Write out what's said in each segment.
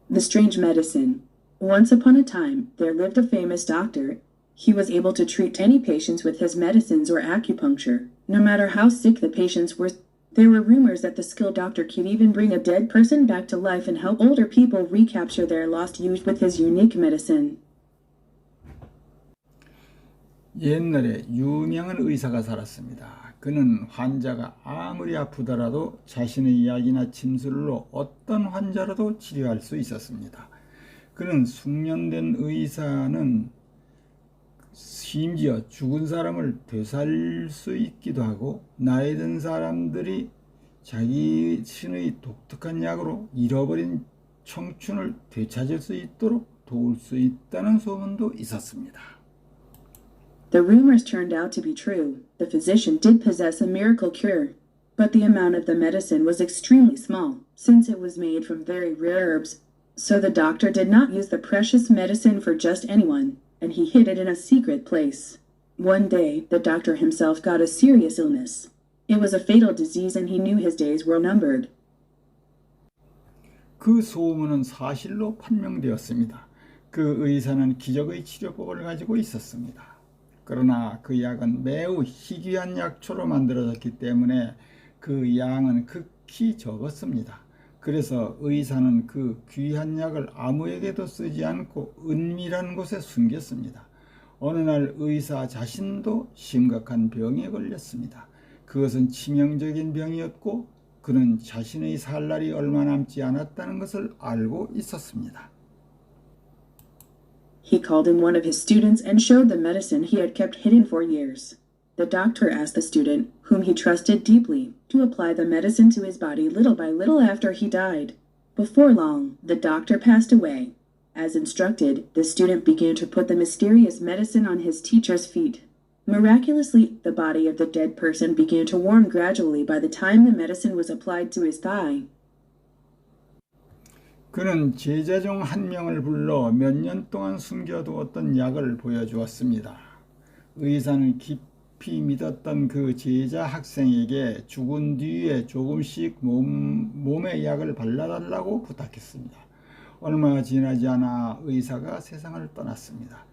The Strange Medicine. Once upon a time, there lived a famous doctor. He was able to treat any patients with his medicines or acupuncture, no matter how sick the patients were. There were rumors that the skilled doctor could even bring a dead person back to life and help older people recapture their lost youth with his unique medicine. 옛날에 유명한 의사가 살았습니다. 그는 환자가 아무리 아프더라도 자신의 이야기나 진술로 어떤 환자라도 치료할 수 있었습니다. 그는 숙련된 의사는 심지어 죽은 사람을 되살릴 수 있기도 하고 나이 든 사람들이 자신의 독특한 약으로 잃어버린 청춘을 되찾을 수 있도록 도울 수 있다는 소문도 있었습니다. The rumors turned out to be true. The physician did possess a miracle cure, but the amount of the medicine was extremely small, since it was made from very rare herbs. So the doctor did not use the precious medicine for just anyone, and he hid it in a secret place. One day, the doctor himself got a serious illness. It was a fatal disease and he knew his days were numbered. 그 소문은 사실로 판명되었습니다. 그 의사는 기적의 치료법을 가지고 있었습니다. 그러나 그 약은 매우 희귀한 약초로 만들어졌기 때문에 그 양은 극히 적었습니다. 그래서 의사는 그 귀한 약을 아무에게도 쓰지 않고 은밀한 곳에 숨겼습니다. 어느 날 의사 자신도 심각한 병에 걸렸습니다. 그것은 치명적인 병이었고 그는 자신의 살 날이 얼마 남지 않았다는 것을 알고 있었습니다. He called in one of his students and showed the medicine he had kept hidden for years. The doctor asked the student, whom he trusted deeply, to apply the medicine to his body little by little after he died. Before long, the doctor passed away. As instructed, the student began to put the mysterious medicine on his teacher's feet. Miraculously, the body of the dead person began to warm gradually by the time the medicine was applied to his thigh. 그는 제자 중 한 명을 불러 몇 년 동안 숨겨두었던 약을 보여주었습니다. 의사는 깊이 믿었던 그 제자 학생에게 죽은 뒤에 조금씩 몸에 약을 발라달라고 부탁했습니다. 얼마 지나지 않아 의사가 세상을 떠났습니다.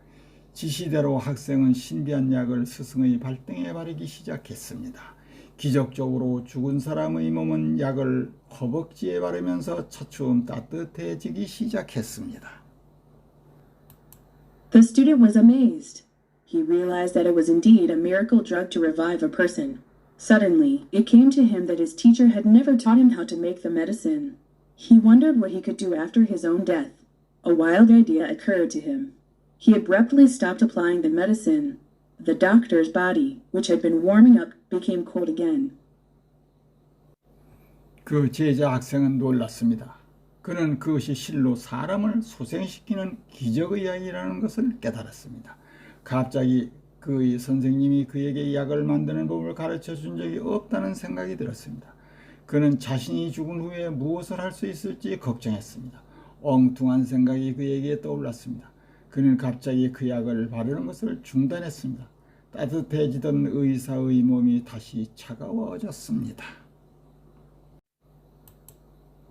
지시대로 학생은 신비한 약을 스승의 발등에 바르기 시작했습니다. 기적적으로 죽은 사람의 몸은 약을 허벅지에 바르면서 차츰 따뜻해지기 시작했습니다. The student was amazed. He realized that it was indeed a miracle drug to revive a person. Suddenly, it came to him that his teacher had never taught him how to make the medicine. He wondered what he could do after his own death. A wild idea occurred to him. He abruptly stopped applying the medicine. The doctor's body, which had been warming up, became cold again. 그 제자 학생은 놀랐습니다. 그는 그것이 실로 사람을 소생시키는 기적의 약이라는 것을 깨달았습니다. 갑자기 그의 선생님이 그에게 약을 만드는 법을 가르쳐 준 적이 없다는 생각이 들었습니다. 그는 자신이 죽은 후에 무엇을 할 수 있을지 걱정했습니다. 엉뚱한 생각이 그에게 떠올랐습니다. 그는 갑자기 그 약을 바르는 것을 중단했습니다. 따뜻해지던 의사의 몸이 다시 차가워졌습니다.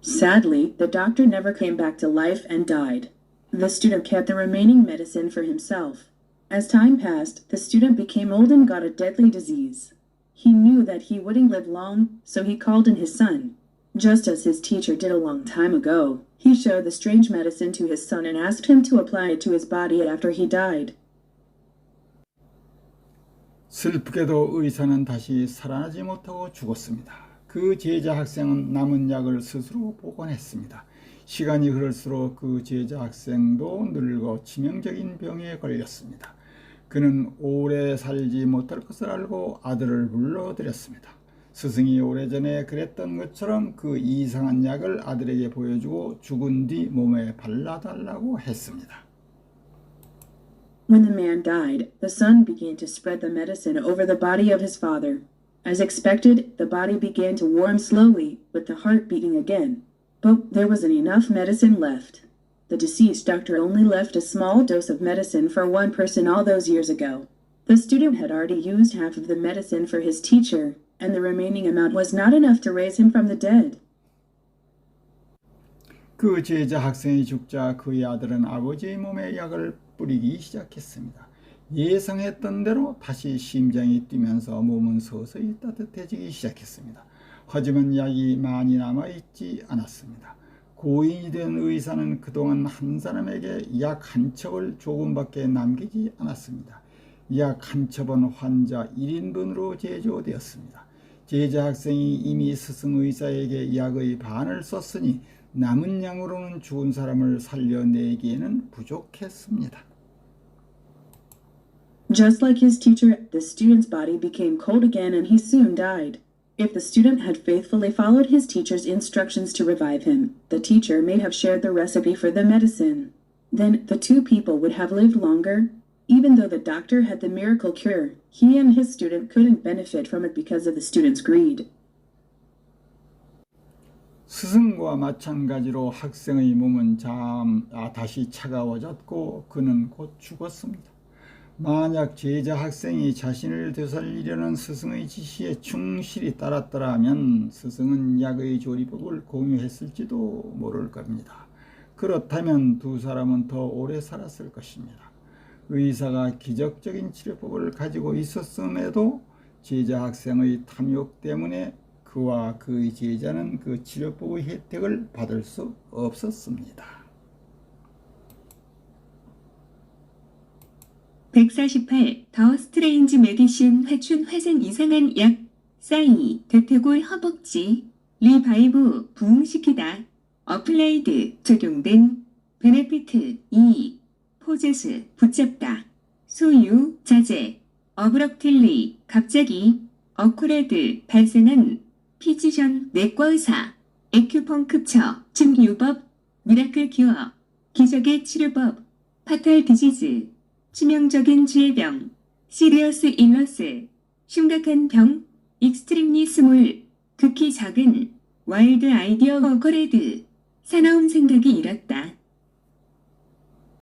Sadly, the doctor never came back to life and died. The student kept the remaining medicine for himself. As time passed, the student became old and got a deadly disease. He knew that he wouldn't live long, so he called in his son. Just as his teacher did a long time ago, he showed the strange medicine to his son and asked him to apply it to his body after he died. 슬프게도 의사는 다시 살아나지 못하고 죽었습니다. 그 제자 학생은 남은 약을 스스로 복원했습니다. 시간이 흐를수록 그 제자 학생도 늙어 치명적인 병에 걸렸습니다. 그는 오래 살지 못할 것을 알고 아들을 불러들였습니다. 스승이 오래전에 그랬던 것처럼 그 이상한 약을 아들에게 보여주고 죽은 뒤 몸에 발라달라고 했습니다. When the man died, the son began to spread the medicine over the body of his father. As expected, the body began to warm slowly, with the heart beating again. But there wasn't enough medicine left. The deceased doctor only left a small dose of medicine for one person all those years ago. The student had already used half of the medicine for his teacher, and the remaining amount was not enough to raise him from the dead. 그 제자 학생이 죽자 그의 아들은 아버지의 몸에 약을 뿌리기 시작했습니다. 예상했던 대로 다시 심장이 뛰면서 몸은 서서히 따뜻해지기 시작했습니다. 하지만 약이 많이 남아있지 않았습니다. 고인이 된 의사는 그동안 한 사람에게 약 한 첩을 조금밖에 남기지 않았습니다. 약 한 첩은 환자 1인분으로 제조되었습니다. 제자 학생이 이미 스승 의사에게 약의 반을 썼으니 남은 양으로는 죽은 사람을 살려내기에는 부족했습니다. Just like his teacher, the student's body became cold again and he soon died. If the student had faithfully followed his teacher's instructions to revive him, the teacher may have shared the recipe for the medicine. Then the two people would have lived longer. Even though the doctor had the miracle cure, he and his student couldn't benefit from it because of the student's greed. 스승과 마찬가지로 학생의 몸은 다시 차가워졌고 그는 곧 죽었습니다. 만약 제자 학생이 자신을 되살리려는 스승의 지시에 충실히 따랐더라면 스승은 약의 조리법을 공유했을지도 모를 겁니다. 그렇다면 두 사람은 더 오래 살았을 것입니다. 의사가 기적적인 치료법을 가지고 있었음에도 제자 학생의 탐욕 때문에 그와 그의 제자는 그 치료법의 혜택을 받을 수 없었습니다. 148. 더 스트레인지 메디신 회춘 회생 이상한 약 싸이 대퇴골 허벅지 리바이브 부흥시키다 어플라이드 적용된 베네피트 2 포제스 붙잡다 소유 자제 어브럭틸리 갑자기 어쿠레드 발생한 피지션 내과의사 에큐펑크처 침유법 미라클 큐어 기적의 치료법 파탈 디지즈 치명적인 질병 시리어스 일러스 심각한 병 익스트림리 스몰 극히 작은 와일드 아이디어 어거레드 사나운 생각이 일었다.